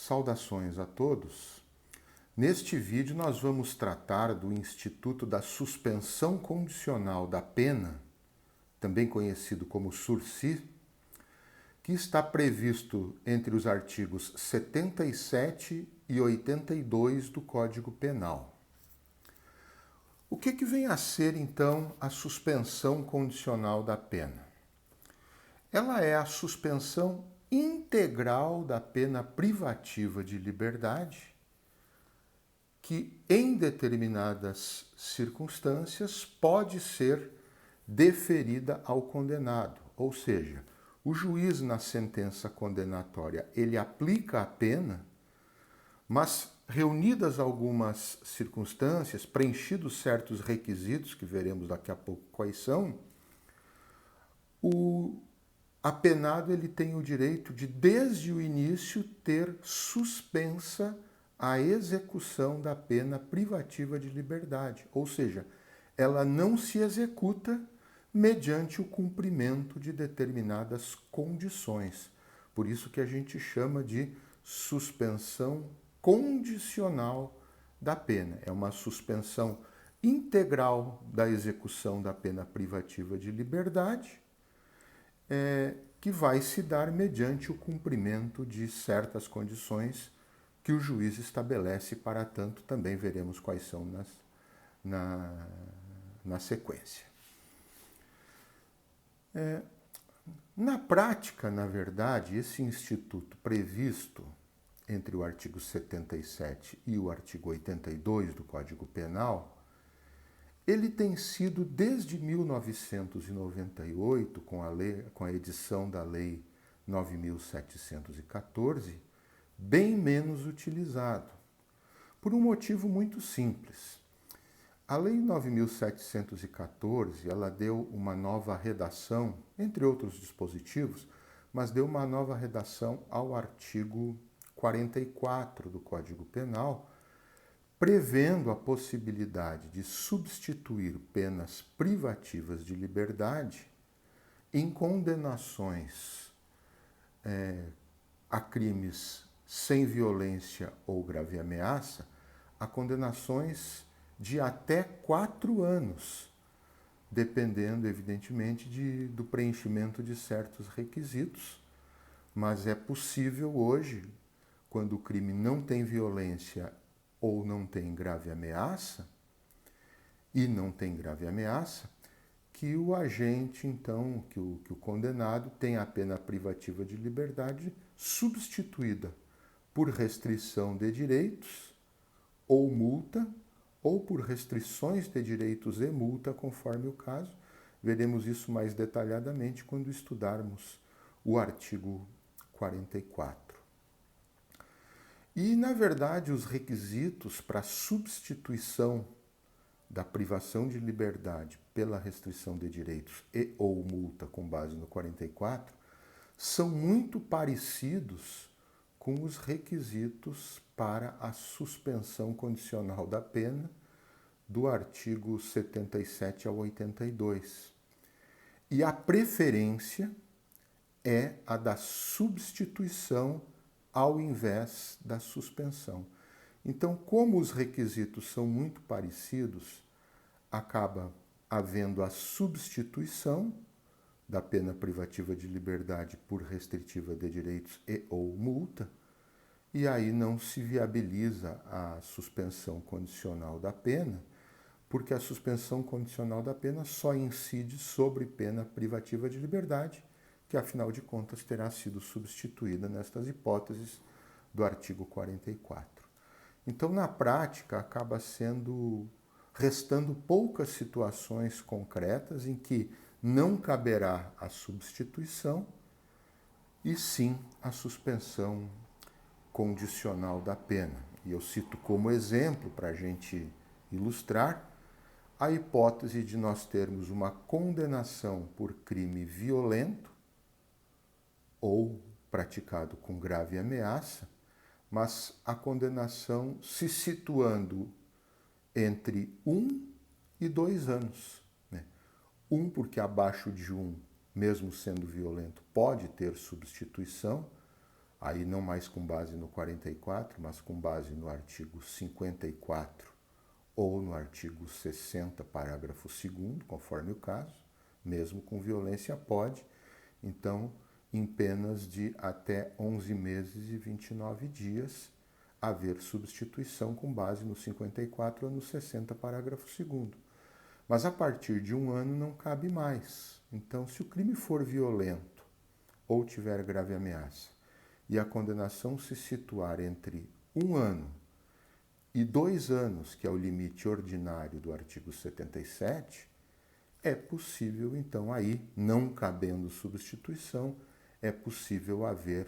Saudações a todos. Neste vídeo nós vamos tratar do Instituto da Suspensão Condicional da Pena, também conhecido como sursi, que está previsto entre os artigos 77 e 82 do Código Penal. O que vem a ser, então, a suspensão condicional da pena? Ela é a suspensão integral da pena privativa de liberdade que, em determinadas circunstâncias, pode ser deferida ao condenado. Ou seja, o juiz, na sentença condenatória, ele aplica a pena, mas, reunidas algumas circunstâncias, preenchidos certos requisitos, que veremos daqui a pouco quais são, o apenado ele tem o direito de, desde o início, ter suspensa a execução da pena privativa de liberdade. Ou seja, ela não se executa mediante o cumprimento de determinadas condições. Por isso que a gente chama de suspensão condicional da pena. É uma suspensão integral da execução da pena privativa de liberdade, que vai se dar mediante o cumprimento de certas condições que o juiz estabelece. Para tanto, também veremos quais são na sequência. Na prática, na verdade, esse instituto previsto entre o artigo 77 e o artigo 82 do Código Penal, ele tem sido, desde 1998, com a edição da Lei 9.714, bem menos utilizado, por um motivo muito simples. A Lei 9.714, ela deu uma nova redação, entre outros dispositivos, mas deu uma nova redação ao artigo 44 do Código Penal, prevendo a possibilidade de substituir penas privativas de liberdade em condenações a crimes sem violência ou grave ameaça, a condenações de até 4 anos, dependendo, evidentemente, do preenchimento de certos requisitos. Mas é possível hoje, quando o crime não tem violência ou não tem grave ameaça, que o agente, então, que o condenado tenha a pena privativa de liberdade substituída por restrição de direitos ou multa, ou por restrições de direitos e multa, conforme o caso. Veremos isso mais detalhadamente quando estudarmos o artigo 44. E, na verdade, os requisitos para substituição da privação de liberdade pela restrição de direitos e ou multa com base no 44 são muito parecidos com os requisitos para a suspensão condicional da pena do artigo 77 ao 82. E a preferência é a da substituição ao invés da suspensão. Então, como os requisitos são muito parecidos, acaba havendo a substituição da pena privativa de liberdade por restritiva de direitos e ou multa, e aí não se viabiliza a suspensão condicional da pena, porque a suspensão condicional da pena só incide sobre pena privativa de liberdade, que afinal de contas terá sido substituída nestas hipóteses do artigo 44. Então, na prática, acaba restando poucas situações concretas em que não caberá a substituição e sim a suspensão condicional da pena. E eu cito como exemplo, para a gente ilustrar, a hipótese de nós termos uma condenação por crime violento ou praticado com grave ameaça, mas a condenação se situando entre 1 e 2 anos. 1, porque abaixo de 1, mesmo sendo violento, pode ter substituição aí não mais com base no 44, mas com base no artigo 54 ou no artigo 60, parágrafo 2º, conforme o caso, mesmo com violência pode, então, em penas de até 11 meses e 29 dias, haver substituição com base no 54 ou no 60, parágrafo 2º. Mas a partir de 1 ano não cabe mais. Então, se o crime for violento ou tiver grave ameaça e a condenação se situar entre 1 ano e 2 anos, que é o limite ordinário do artigo 77, é possível, então, aí, não cabendo substituição, é possível haver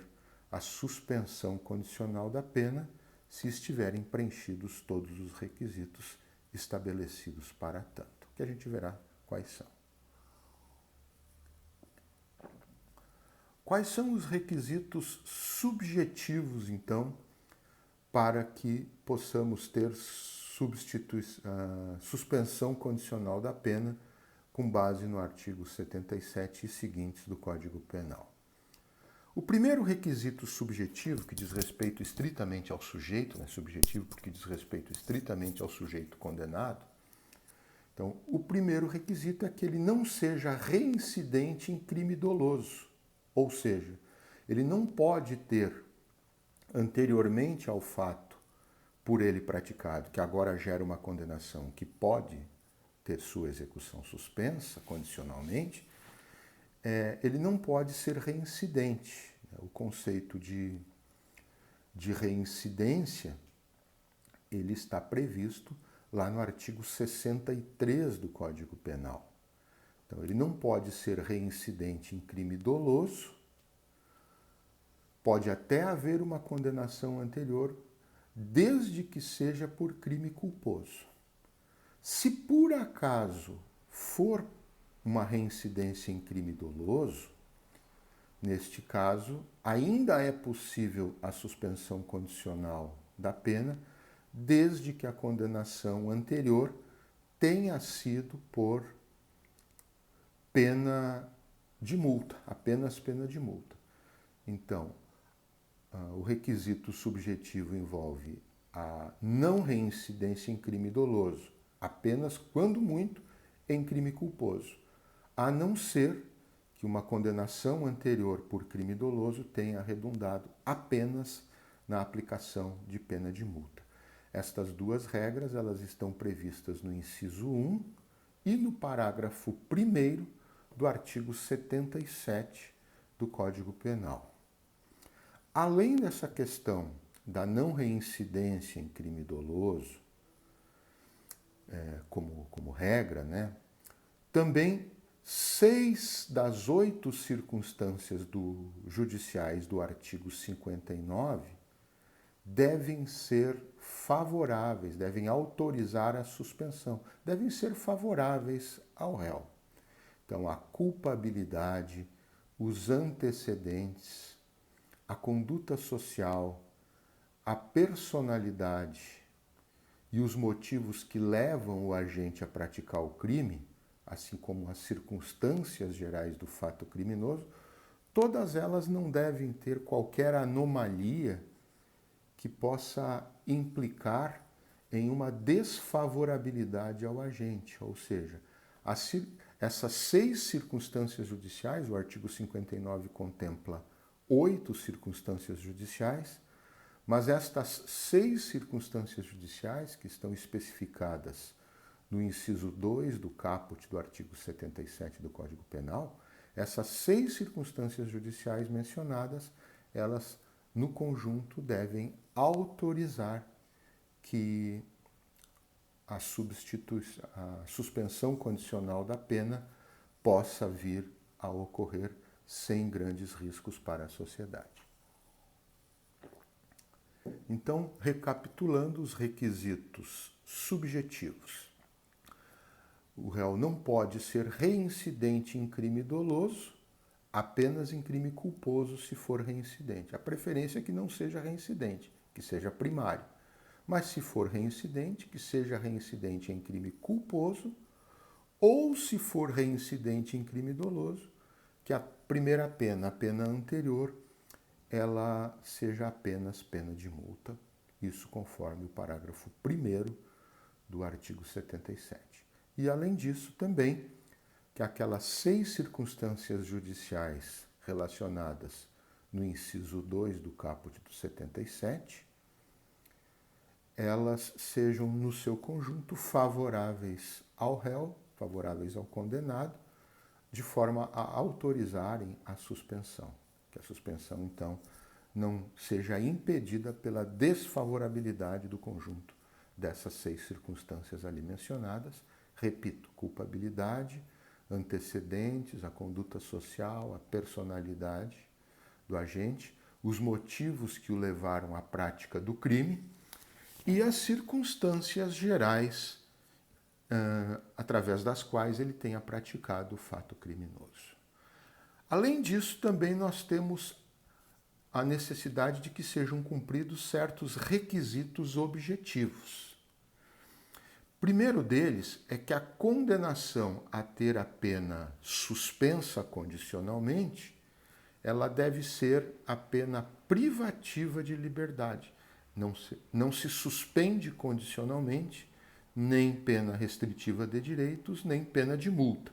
a suspensão condicional da pena se estiverem preenchidos todos os requisitos estabelecidos para tanto, que a gente verá quais são. Quais são os requisitos subjetivos, então, para que possamos ter suspensão condicional da pena com base no artigo 77 e seguintes do Código Penal? O primeiro requisito subjetivo, que diz respeito estritamente ao sujeito, né, subjetivo porque diz respeito estritamente ao sujeito condenado, então, o primeiro requisito é que ele não seja reincidente em crime doloso, ou seja, ele não pode ter, anteriormente ao fato por ele praticado, que agora gera uma condenação que pode ter sua execução suspensa condicionalmente, ele não pode ser reincidente. O conceito de reincidência, ele está previsto lá no artigo 63 do Código Penal. Então, ele não pode ser reincidente em crime doloso, pode até haver uma condenação anterior, desde que seja por crime culposo. Se por acaso for uma reincidência em crime doloso, neste caso, ainda é possível a suspensão condicional da pena, desde que a condenação anterior tenha sido por pena de multa, apenas pena de multa. Então, o requisito subjetivo envolve a não reincidência em crime doloso, apenas, quando muito, em crime culposo, a não ser que uma condenação anterior por crime doloso tenha redundado apenas na aplicação de pena de multa. Estas duas regras, elas estão previstas no inciso 1 e no parágrafo 1º do artigo 77 do Código Penal. Além dessa questão da não reincidência em crime doloso, como regra, né, também 6 das 8 circunstâncias judiciais do artigo 59 devem ser favoráveis, devem autorizar a suspensão, devem ser favoráveis ao réu. Então, a culpabilidade, os antecedentes, a conduta social, a personalidade e os motivos que levam o agente a praticar o crime, assim como as circunstâncias gerais do fato criminoso, todas elas não devem ter qualquer anomalia que possa implicar em uma desfavorabilidade ao agente, ou seja, essas 6 circunstâncias judiciais, o artigo 59 contempla 8 circunstâncias judiciais, mas estas 6 circunstâncias judiciais, que estão especificadas no inciso 2 do caput do artigo 77 do Código Penal, essas 6 circunstâncias judiciais mencionadas, elas, no conjunto, devem autorizar que a suspensão condicional da pena possa vir a ocorrer sem grandes riscos para a sociedade. Então, recapitulando os requisitos subjetivos. O réu não pode ser reincidente em crime doloso, apenas em crime culposo se for reincidente. A preferência é que não seja reincidente, que seja primário. Mas se for reincidente, que seja reincidente em crime culposo, ou se for reincidente em crime doloso, que a primeira pena, a pena anterior, ela seja apenas pena de multa, isso conforme o parágrafo 1º do artigo 77. E, além disso, também que aquelas 6 circunstâncias judiciais relacionadas no inciso 2 do caput do 77, elas sejam, no seu conjunto, favoráveis ao réu, favoráveis ao condenado, de forma a autorizarem a suspensão. Que a suspensão, então, não seja impedida pela desfavorabilidade do conjunto dessas 6 circunstâncias ali mencionadas. Repito, culpabilidade, antecedentes, a conduta social, a personalidade do agente, os motivos que o levaram à prática do crime e as circunstâncias gerais através das quais ele tenha praticado o fato criminoso. Além disso, também nós temos a necessidade de que sejam cumpridos certos requisitos objetivos. Primeiro deles é que a condenação a ter a pena suspensa condicionalmente, ela deve ser a pena privativa de liberdade. Não se suspende condicionalmente nem pena restritiva de direitos, nem pena de multa.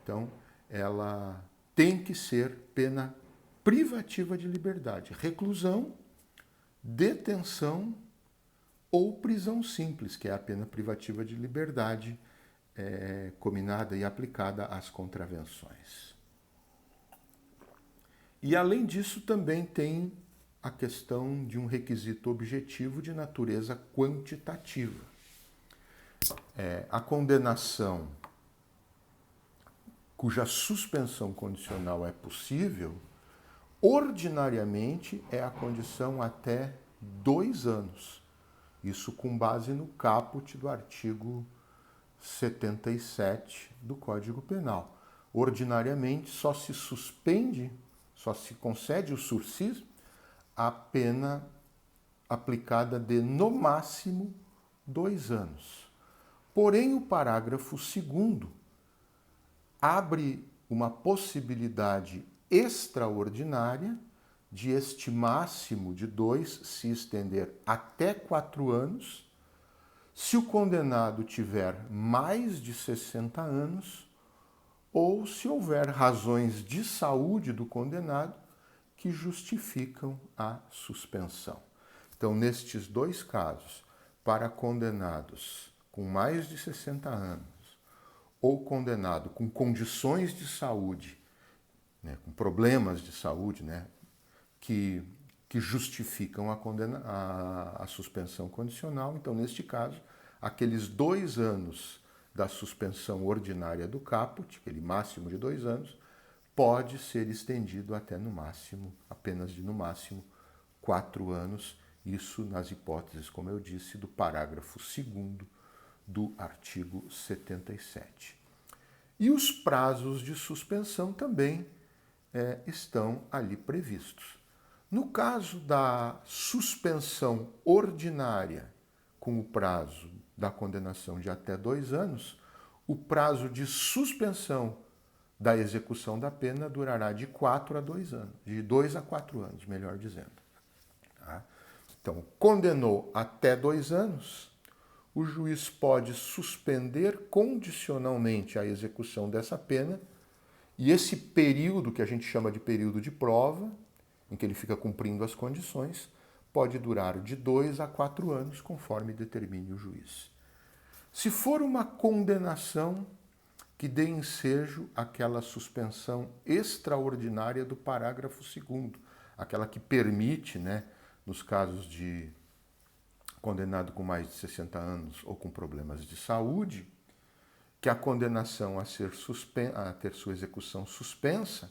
Então, ela tem que ser pena privativa de liberdade, reclusão, detenção ou prisão simples, que é a pena privativa de liberdade cominada e aplicada às contravenções. E, além disso, também tem a questão de um requisito objetivo de natureza quantitativa. A condenação cuja suspensão condicional é possível, ordinariamente é a condição até 2 anos. Isso com base no caput do artigo 77 do Código Penal. Ordinariamente só se suspende, só se concede o sursis a pena aplicada de, no máximo, 2 anos. Porém, o parágrafo 2º abre uma possibilidade extraordinária de este máximo de 2 se estender até 4 anos, se o condenado tiver mais de 60 anos ou se houver razões de saúde do condenado que justificam a suspensão. Então, nestes 2 casos, para condenados com mais de 60 anos ou condenado com condições de saúde, com problemas de saúde, que justificam a suspensão condicional. Então, neste caso, aqueles 2 anos da suspensão ordinária do caput, aquele máximo de 2 anos, pode ser estendido até apenas de no máximo 4 anos, isso nas hipóteses, como eu disse, do parágrafo 2º do artigo 77. E os prazos de suspensão também estão ali previstos. No caso da suspensão ordinária, com o prazo da condenação de até 2 anos, o prazo de suspensão da execução da pena durará de 4 a 2 anos, de 2 a 4 anos, melhor dizendo. Tá? Então, condenou até 2 anos, o juiz pode suspender condicionalmente a execução dessa pena, e esse período, que a gente chama de período de prova, em que ele fica cumprindo as condições, pode durar de 2 a 4 anos, conforme determine o juiz. Se for uma condenação que dê ensejo àquela suspensão extraordinária do parágrafo 2º, aquela que permite, nos casos de condenado com mais de 60 anos ou com problemas de saúde, que a condenação a ter sua execução suspensa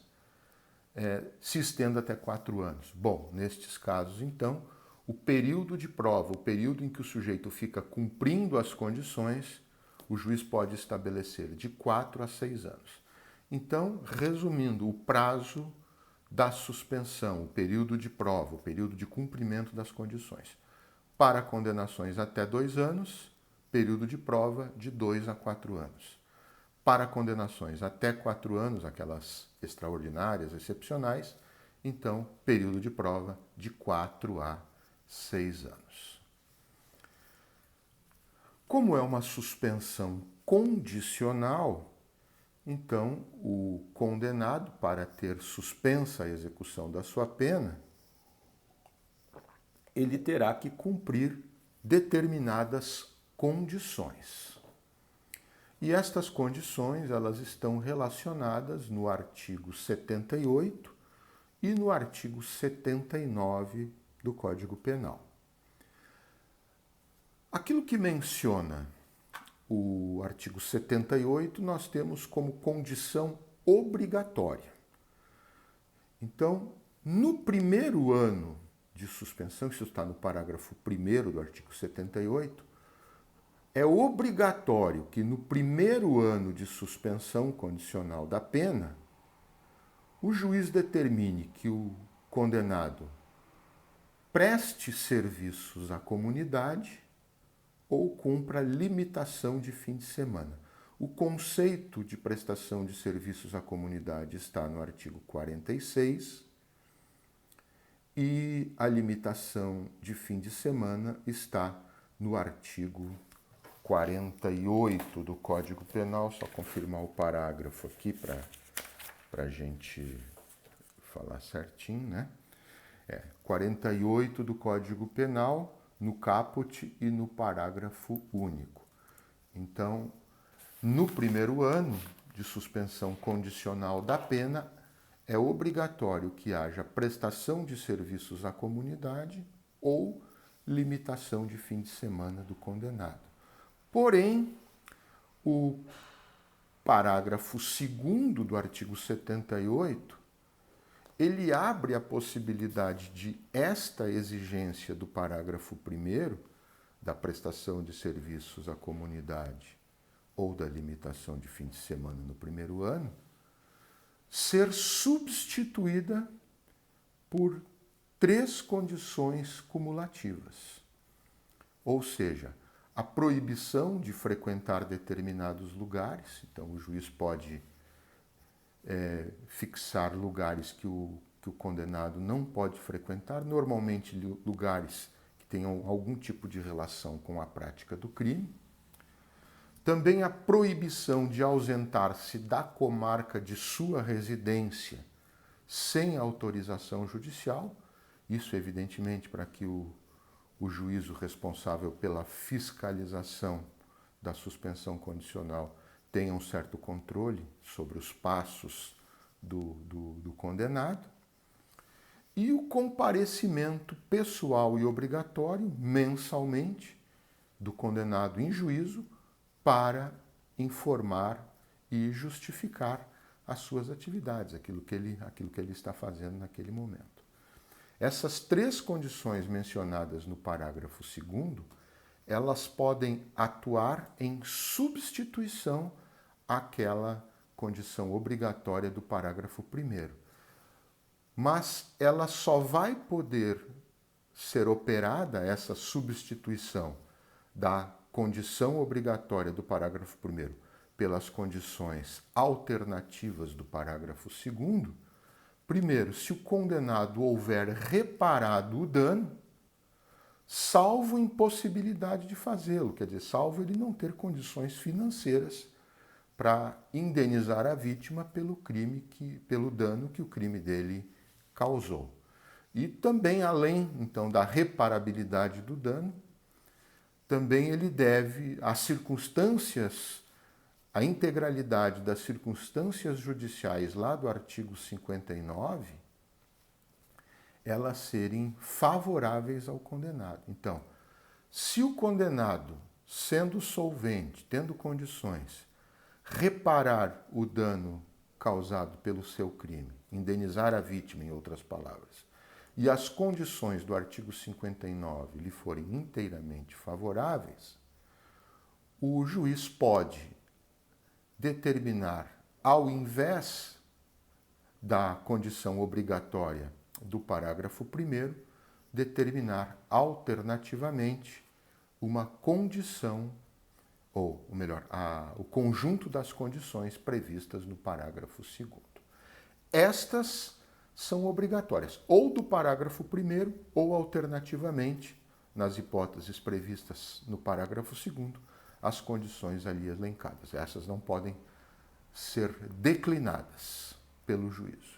se estenda até 4 anos. Bom, nestes casos, então, o período de prova, o período em que o sujeito fica cumprindo as condições, o juiz pode estabelecer de 4 a 6 anos. Então, resumindo, o prazo da suspensão, o período de prova, o período de cumprimento das condições. Para condenações até 2 anos, período de prova de 2 a 4 anos. Para condenações até 4 anos, aquelas extraordinárias, excepcionais, então, período de prova de 4 a 6 anos. Como é uma suspensão condicional, então o condenado, para ter suspensa a execução da sua pena, ele terá que cumprir determinadas condições. E estas condições, elas estão relacionadas no artigo 78 e no artigo 79 do Código Penal. Aquilo que menciona o artigo 78, nós temos como condição obrigatória. Então, no primeiro ano de suspensão, isso está no parágrafo 1º do artigo 78, é obrigatório que no primeiro ano de suspensão condicional da pena, o juiz determine que o condenado preste serviços à comunidade ou cumpra limitação de fim de semana. O conceito de prestação de serviços à comunidade está no artigo 46 e a limitação de fim de semana está no artigo 48 do Código Penal. Só confirmar o parágrafo aqui para a gente falar certinho, né? 48 do Código Penal, no caput e no parágrafo único. Então, no primeiro ano de suspensão condicional da pena, é obrigatório que haja prestação de serviços à comunidade ou limitação de fim de semana do condenado. Porém, o parágrafo 2º do artigo 78, ele abre a possibilidade de esta exigência do parágrafo 1º, da prestação de serviços à comunidade ou da limitação de fim de semana no primeiro ano, ser substituída por 3 condições cumulativas. Ou seja, a proibição de frequentar determinados lugares, então o juiz pode fixar lugares que o condenado não pode frequentar, normalmente lugares que tenham algum tipo de relação com a prática do crime. Também a proibição de ausentar-se da comarca de sua residência sem autorização judicial, isso evidentemente para que o juízo responsável pela fiscalização da suspensão condicional tenha um certo controle sobre os passos do condenado, e o comparecimento pessoal e obrigatório mensalmente do condenado em juízo para informar e justificar as suas atividades, aquilo que ele está fazendo naquele momento. Essas 3 condições mencionadas no parágrafo 2º, elas podem atuar em substituição àquela condição obrigatória do parágrafo 1º. Mas ela só vai poder ser operada, essa substituição da condição obrigatória do parágrafo 1º pelas condições alternativas do parágrafo 2º, primeiro, se o condenado houver reparado o dano, salvo impossibilidade de fazê-lo, quer dizer, salvo ele não ter condições financeiras para indenizar a vítima pelo dano que o crime dele causou. E também, além, então, da reparabilidade do dano, também ele deve, a integralidade das circunstâncias judiciais lá do artigo 59, elas serem favoráveis ao condenado. Então, se o condenado, sendo solvente, tendo condições, reparar o dano causado pelo seu crime, indenizar a vítima, em outras palavras, e as condições do artigo 59 lhe forem inteiramente favoráveis, o juiz pode determinar, ao invés da condição obrigatória do parágrafo 1º, determinar alternativamente uma condição, ou melhor, o conjunto das condições previstas no parágrafo 2º. Estas são obrigatórias, ou do parágrafo 1º, ou alternativamente, nas hipóteses previstas no parágrafo 2º, as condições ali elencadas. Essas não podem ser declinadas pelo juízo.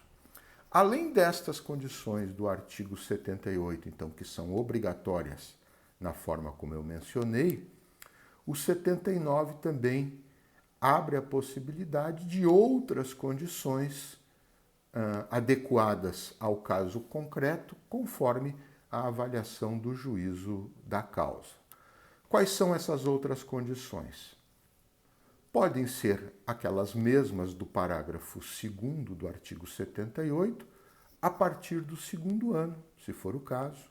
Além destas condições do artigo 78, então, que são obrigatórias na forma como eu mencionei, o 79 também abre a possibilidade de outras condições adequadas ao caso concreto, conforme a avaliação do juízo da causa. Quais são essas outras condições? Podem ser aquelas mesmas do parágrafo 2º do artigo 78, a partir do 2º ano, se for o caso.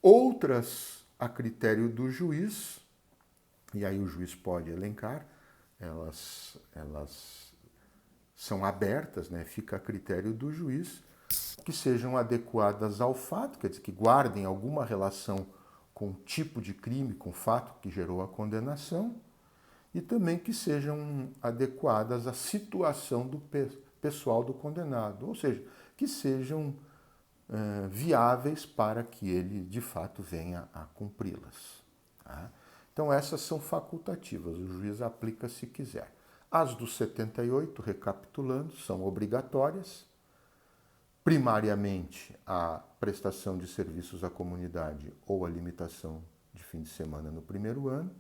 Outras a critério do juiz, e aí o juiz pode elencar, elas são abertas, né? Fica a critério do juiz, que sejam adequadas ao fato, quer dizer, que guardem alguma relação com o tipo de crime, com o fato que gerou a condenação, e também que sejam adequadas à situação do pessoal do condenado, ou seja, que sejam viáveis para que ele, de fato, venha a cumpri-las. Tá? Então, essas são facultativas, o juiz aplica se quiser. As do 78, recapitulando, são obrigatórias, primariamente a prestação de serviços à comunidade ou a limitação de fim de semana no primeiro ano,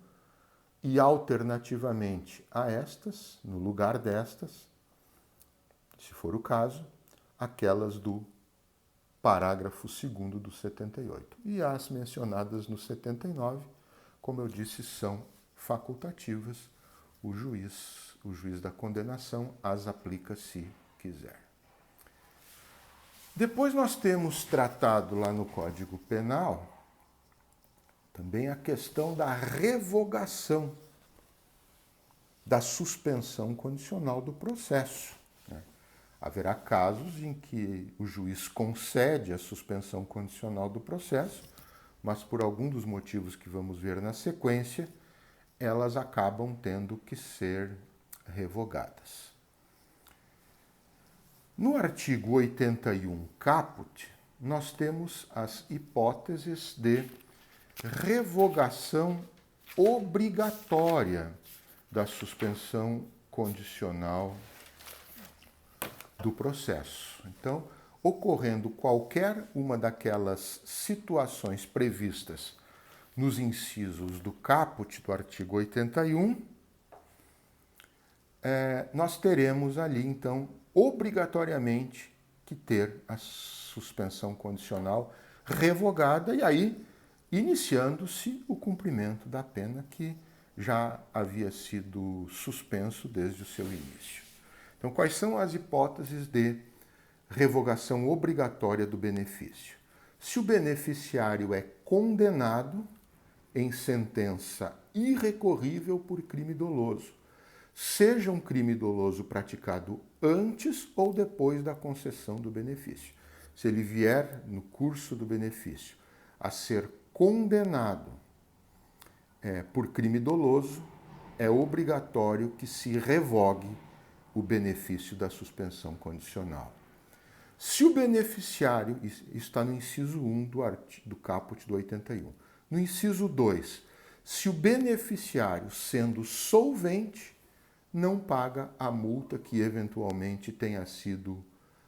e alternativamente a estas, no lugar destas, se for o caso, aquelas do parágrafo 2º do 78. E as mencionadas no 79, como eu disse, são facultativas, o juiz da condenação as aplica se quiser. Depois nós temos tratado lá no Código Penal também a questão da revogação da suspensão condicional do processo. Né? Haverá casos em que o juiz concede a suspensão condicional do processo, mas por algum dos motivos que vamos ver na sequência, elas acabam tendo que ser revogadas. No artigo 81 caput, nós temos as hipóteses de revogação obrigatória da suspensão condicional do processo. Então, ocorrendo qualquer uma daquelas situações previstas nos incisos do caput do artigo 81, nós teremos ali, então, obrigatoriamente que ter a suspensão condicional revogada e aí iniciando-se o cumprimento da pena que já havia sido suspenso desde o seu início. Então, quais são as hipóteses de revogação obrigatória do benefício? Se o beneficiário é condenado em sentença irrecorrível por crime doloso, seja um crime doloso praticado antes ou depois da concessão do benefício. Se ele vier no curso do benefício a ser condenado por crime doloso, é obrigatório que se revogue o benefício da suspensão condicional. Se o beneficiário, está no inciso 1 do caput do 81, no inciso 2, se o beneficiário, sendo solvente, não paga a multa que eventualmente tenha sido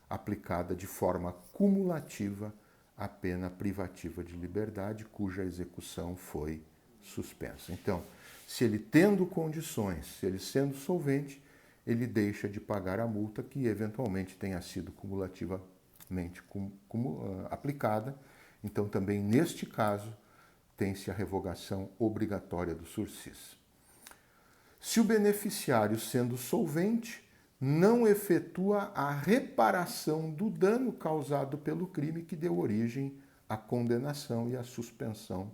aplicada de forma cumulativa à pena privativa de liberdade, cuja execução foi suspensa. Então, se ele tendo condições, se ele sendo solvente, ele deixa de pagar a multa que eventualmente tenha sido cumulativamente aplicada. Então, também neste caso, tem-se a revogação obrigatória do sursis. Se o beneficiário, sendo solvente, não efetua a reparação do dano causado pelo crime que deu origem à condenação e à suspensão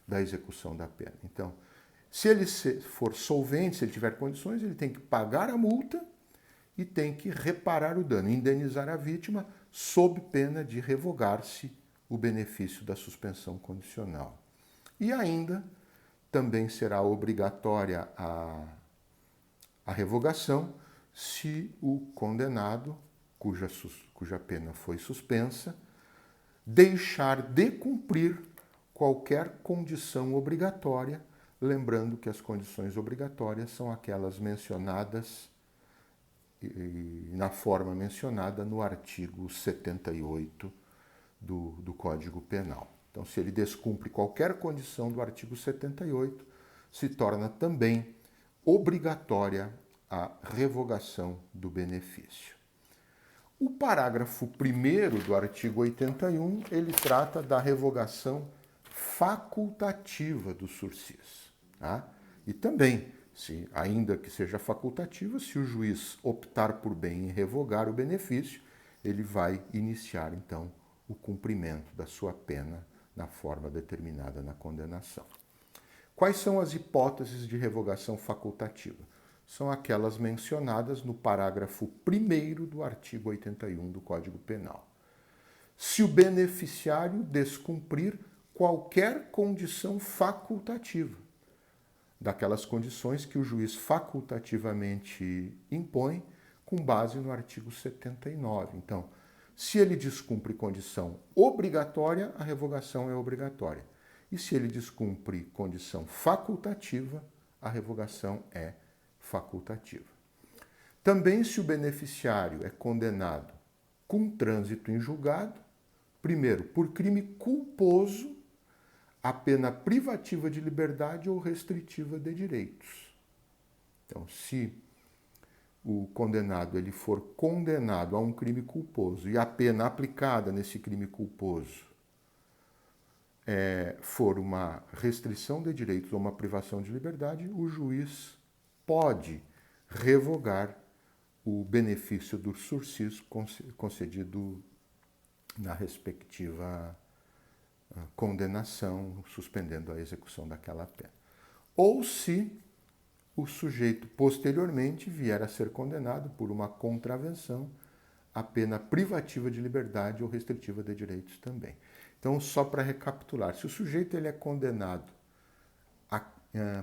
da execução da pena. Então, se ele for solvente, se ele tiver condições, ele tem que pagar a multa e tem que reparar o dano, indenizar a vítima, sob pena de revogar-se o benefício da suspensão condicional. E ainda também será obrigatória a revogação se o condenado cuja pena foi suspensa, deixar de cumprir qualquer condição obrigatória, lembrando que as condições obrigatórias são aquelas mencionadas na forma mencionada no artigo 78 do Código Penal. Então, se ele descumpre qualquer condição do artigo 78, se torna também obrigatória a revogação do benefício. O parágrafo 1º do artigo 81, ele trata da revogação facultativa do sursis. Tá? E também, ainda que seja facultativa, se o juiz optar por bem em revogar o benefício, ele vai iniciar, então, o cumprimento da sua pena na forma determinada na condenação. Quais são as hipóteses de revogação facultativa? São aquelas mencionadas no parágrafo 1º do artigo 81 do Código Penal. Se o beneficiário descumprir qualquer condição facultativa, daquelas condições que o juiz facultativamente impõe com base no artigo 79. Então, se ele descumpre condição obrigatória, a revogação é obrigatória. E se ele descumpre condição facultativa, a revogação é facultativa. Também, se o beneficiário é condenado com trânsito em julgado, primeiro, por crime culposo, a pena privativa de liberdade ou restritiva de direitos. Então, se o condenado ele for condenado a um crime culposo e a pena aplicada nesse crime culposo for uma restrição de direitos ou uma privação de liberdade, o juiz pode revogar o benefício do sursis concedido na respectiva condenação, suspendendo a execução daquela pena. Ou se o sujeito posteriormente vier a ser condenado por uma contravenção, a pena privativa de liberdade ou restritiva de direitos também. Então, só para recapitular, se o sujeito ele é condenado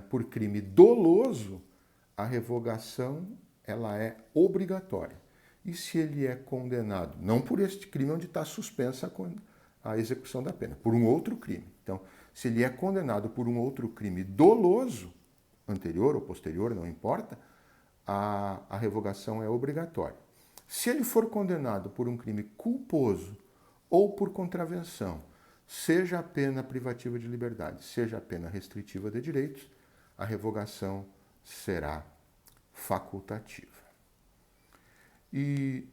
por crime doloso, a revogação ela é obrigatória. E se ele é condenado, não por este crime onde está suspensa a execução da pena, por um outro crime. Então, se ele é condenado por um outro crime doloso, anterior ou posterior, não importa, a revogação é obrigatória. Se ele for condenado por um crime culposo ou por contravenção, seja a pena privativa de liberdade, seja a pena restritiva de direitos, a revogação será facultativa. E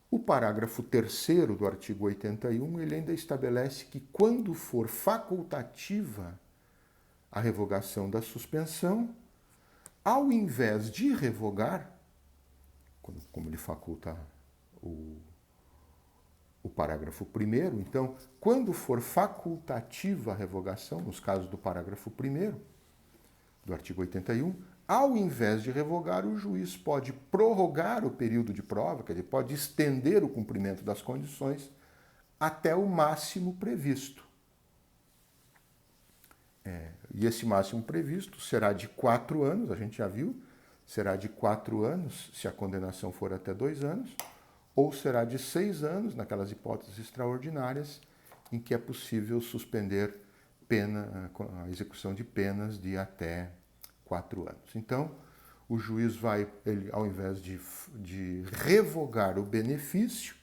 o parágrafo 3º do artigo 81, ele ainda estabelece que quando for facultativa a revogação da suspensão, ao invés de revogar, como ele faculta o parágrafo 1º, então, quando for facultativa a revogação, nos casos do parágrafo 1º do artigo 81, ao invés de revogar, o juiz pode prorrogar o período de prova, quer dizer, pode estender o cumprimento das condições até o máximo previsto. E esse máximo previsto será de 4 anos, a gente já viu, será de 4 anos se a condenação for até 2 anos, ou será de 6 anos, naquelas hipóteses extraordinárias, em que é possível suspender a execução de penas de até 4 anos. Então, o juiz vai, ao invés de revogar o benefício,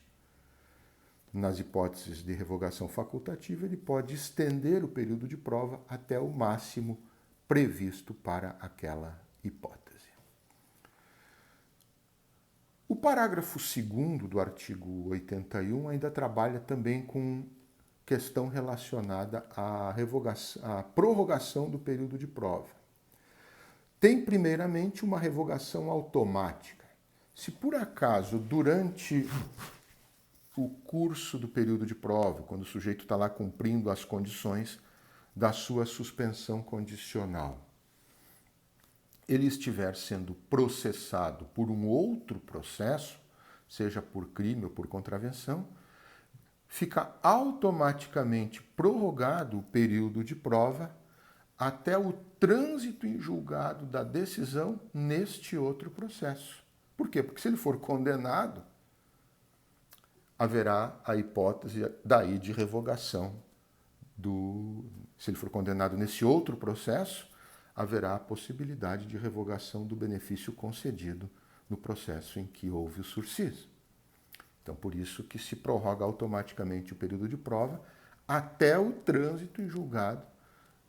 nas hipóteses de revogação facultativa, ele pode estender o período de prova até o máximo previsto para aquela hipótese. O parágrafo 2º do artigo 81 ainda trabalha também com questão relacionada à prorrogação do período de prova. Tem, primeiramente, uma revogação automática. Se, por acaso, durante o curso do período de prova, quando o sujeito está lá cumprindo as condições da sua suspensão condicional, ele estiver sendo processado por um outro processo, seja por crime ou por contravenção, fica automaticamente prorrogado o período de prova até o trânsito em julgado da decisão neste outro processo. Por quê? Porque se ele for condenado haverá a hipótese daí de revogação se ele for condenado nesse outro processo, haverá a possibilidade de revogação do benefício concedido no processo em que houve o sursis. Então, por isso que se prorroga automaticamente o período de prova até o trânsito em julgado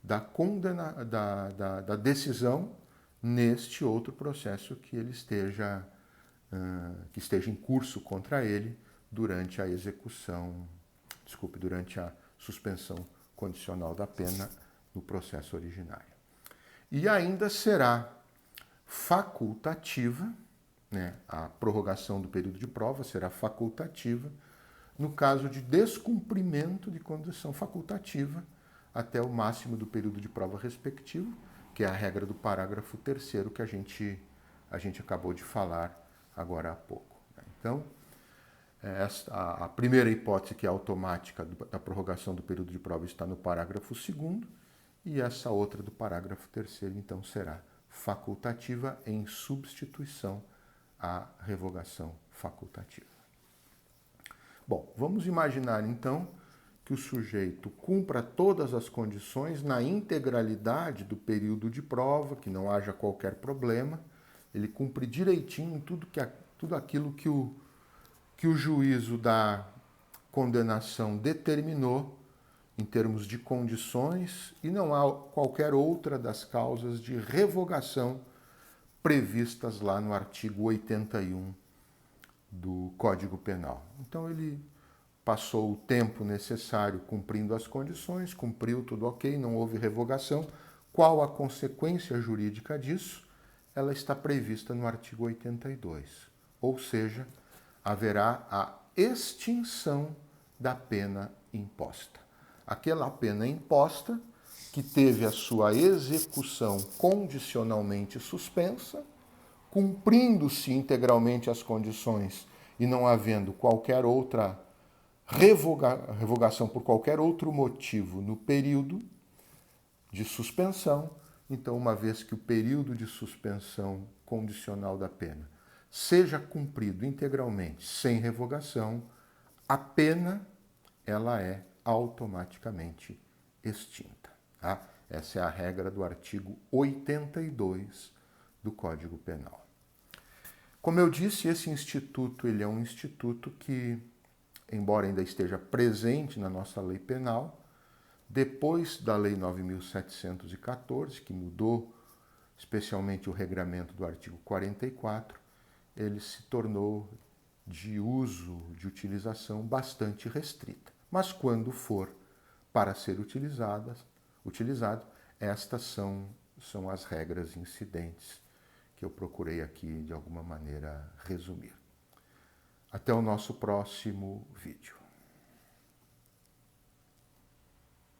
da decisão neste outro processo que ele esteja em curso contra ele durante a durante a suspensão condicional da pena no processo originário. E ainda será facultativa, né, a prorrogação do período de prova será facultativa no caso de descumprimento de condição facultativa até o máximo do período de prova respectivo, que é a regra do parágrafo 3º que a gente acabou de falar agora há pouco. Então, a primeira hipótese, que é automática da prorrogação do período de prova, está no parágrafo 2º, e essa outra do parágrafo 3º, então, será facultativa em substituição à revogação facultativa. Bom, vamos imaginar, então, que o sujeito cumpra todas as condições na integralidade do período de prova, que não haja qualquer problema, ele cumpre direitinho tudo aquilo que o juízo da condenação determinou em termos de condições e não há qualquer outra das causas de revogação previstas lá no artigo 81 do Código Penal. Então ele passou o tempo necessário cumprindo as condições, cumpriu tudo ok, não houve revogação. Qual a consequência jurídica disso? Ela está prevista no artigo 82, ou seja, haverá a extinção da pena imposta. Aquela pena imposta que teve a sua execução condicionalmente suspensa, cumprindo-se integralmente as condições e não havendo qualquer outra revogação por qualquer outro motivo no período de suspensão, então, uma vez que o período de suspensão condicional da pena seja cumprido integralmente, sem revogação, a pena ela é automaticamente extinta. Tá? Essa é a regra do artigo 82 do Código Penal. Como eu disse, esse instituto ele é um instituto que, embora ainda esteja presente na nossa lei penal, depois da Lei 9.714, que mudou especialmente o regramento do artigo 44, ele se tornou de uso, de utilização bastante restrita. Mas quando for para ser utilizado, estas são as regras incidentes que eu procurei aqui, de alguma maneira, resumir. Até o nosso próximo vídeo.